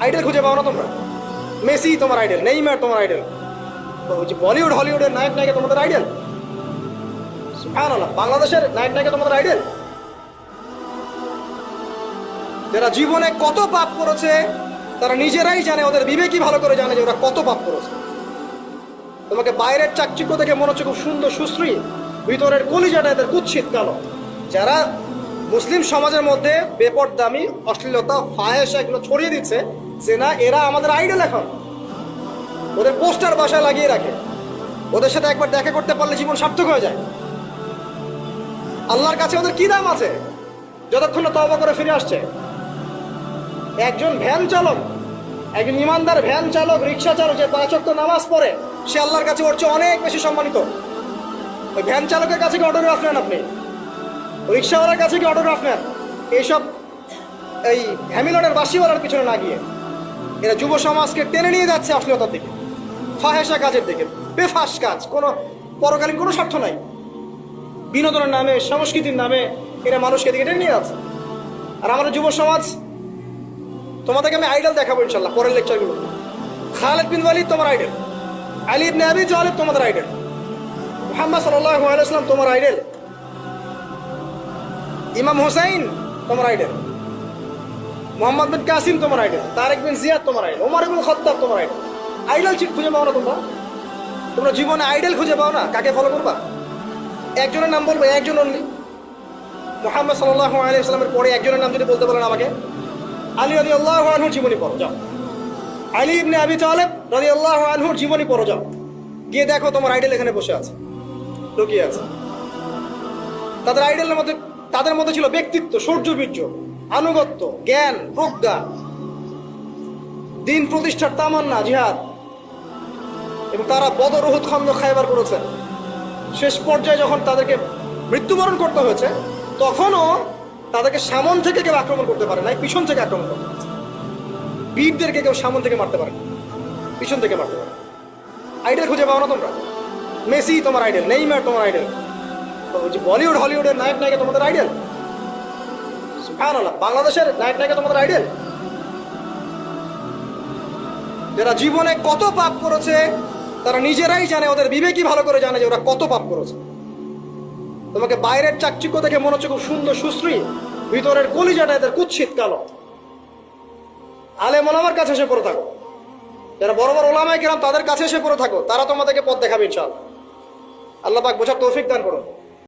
Idol খুঁজে পাও না তোমরা? মেসি তোমার আইডল, নেইমার তোমার আইডল, বলিউড হলিউডের নায়ক নায়িকা তোমাদের আইডল? সুবহানাল্লাহ, বাংলাদেশের নায়ক নায়িকা তোমাদের আইডল? যারা জীবনে কত পাপ করেছে তারা নিজেরাই জানে, ওদের বিবেকই ভালো করে জানে যে ওরা কত পাপ করেছে। তোমাকে বাইরের চাকচিক্য দেখে মনে হচ্ছে খুব সুন্দর সুশ্রী, ভিতরের কলিজাটা এদের কুৎসিত কালো। যারা মুসলিম সমাজের মধ্যে বেপরদামি, অশ্লীলতা, ফাহেসা এগুলো ছড়িয়ে দিচ্ছে, যে না এরা আমাদের আইডল, এখন ওদের পোস্টার বাসায় লাগিয়ে রাখে, ওদের সাথে একবার দেখা করতে পারলে জীবন সার্থক হয়ে যায়। আল্লাহর কাছে ওদের কি দাম আছে যতক্ষণ না তওবা করে ফিরে আসছে? একজন ভ্যান চালক, একজন ইমানদার ভ্যান চালক, রিক্সা চালক যে 5 ওয়াক্ত নামাজ পড়ে, সে আল্লাহর কাছে ওর চেয়ে অনেক বেশি সম্মানিত। ওই ভ্যান চালকের কাছে কি অটোগ্রাফ নেন আপনি? রিক্সাওয়ালার কাছে কি অটোগ্রাফ নেন? এইসব এই হ্যামিলনের বাসিওয়ালার পিছনে না গিয়ে এরা যুব সমাজকে টেনে নিয়ে যাচ্ছে অশ্লীলতার দিকে, ফাহেসা কাজের দিকে, বেফাস কাজ, কোনো পরকালীন কোনো স্বার্থ নাই। বিনোদনের নামে, সংস্কৃতির নামে এরা মানুষকে দিকে টেনে নিয়ে যাচ্ছে। আর আমাদের যুব সমাজ, তোমাদেরকে আমি আইডল দেখাবো ইনশাল্লাহ পরের লেকচারগুলো। খালিদ বিন ওয়ালিদ তোমার আইডল, আলী ইবনে আবি তালিব তোমাদের আইডল, মুহাম্মদ সাল্লাল্লাহু আলাইহি ওয়াসাল্লাম তোমার আইডল, ইমাম হুসাইন তোমার আইডল, মোহাম্মদ বিন কাসিম তোমার আইডল, তারেক বিন জিয়াদ তোমার আইডল, ওমর ইবনে খাত্তাব তোমার আইডল। আইডল খুঁজে পাও না তোমরা? তোমরা জীবনে আইডল খুঁজে পাও না? কাকে ফলো করবা? একজনের নাম বলবো, একজন অনলি, মুহাম্মদ সাল্লাল্লাহু আলাইহি ওয়াসাল্লামের পরে একজনের নাম যদি বলতে বলেন আমাকে, আলী রাদিয়াল্লাহু আনহুর জীবনী পড়ো যাও, আলী ইবনে আবি তালিব রাদিয়াল্লাহু আনহুর জীবনী পড়ো যাও, গিয়ে দেখো তোমার আইডল এখানে বসে আছে, লুকিয়ে আছে। তাদের আইডলের মধ্যে, তাদের মধ্যে ছিল ব্যক্তিত্ব, সৌর্যবীর্য, আনুগত্য, জ্ঞান, প্রজ্ঞা, দিন প্রতিষ্ঠার তামান্না, জিহাদ, এবং তারা বদর, উহুদ, খন্দক, খায়বার করেছেন। শেষ পর্যায়ে যখন তাদেরকে মৃত্যুবরণ করতে হয়েছে, তখনও তাদেরকে সামন থেকে কেউ আক্রমণ করতে পারে নাই, পিছন থেকে আক্রমণ করতে পারছে। বীরদেরকে কেউ সামন থেকে মারতে পারে, পিছন থেকে মারতে পারে। আইডল খুঁজে পাও না তোমরা? মেসি তোমার আইডল, নেইমার তোমার আইডল, বলিউড হলিউডের নায়ক নায়িকা তোমাদের আইডল? সুবহানাল্লাহ, বাংলাদেশের নায়ক নায়িকা তোমাদের আইডল? যারা জীবনে কত পাপ করেছে তারা নিজেরাই জানে, ওদের বিবেকই ভালো করে জানে যে ওরা কত পাপ করেছে। তোমাকে বাইরের চাকচিক্য দেখে মনে হচ্ছে খুব সুন্দর সুশ্রী, ভিতরের কলিজাটা এদের কুৎসিত কালো। আলেম ওলামার কাছে এসে পড়ে থাকো, যারা বড় বড় ওলামায়ে কেরাম তাদের কাছে এসে পড়ে থাকো, তারা তোমাদেরকে পথ দেখাবে ইনশাআল্লাহ। আল্লাহ পাক বোঝার তৌফিক দান করুন।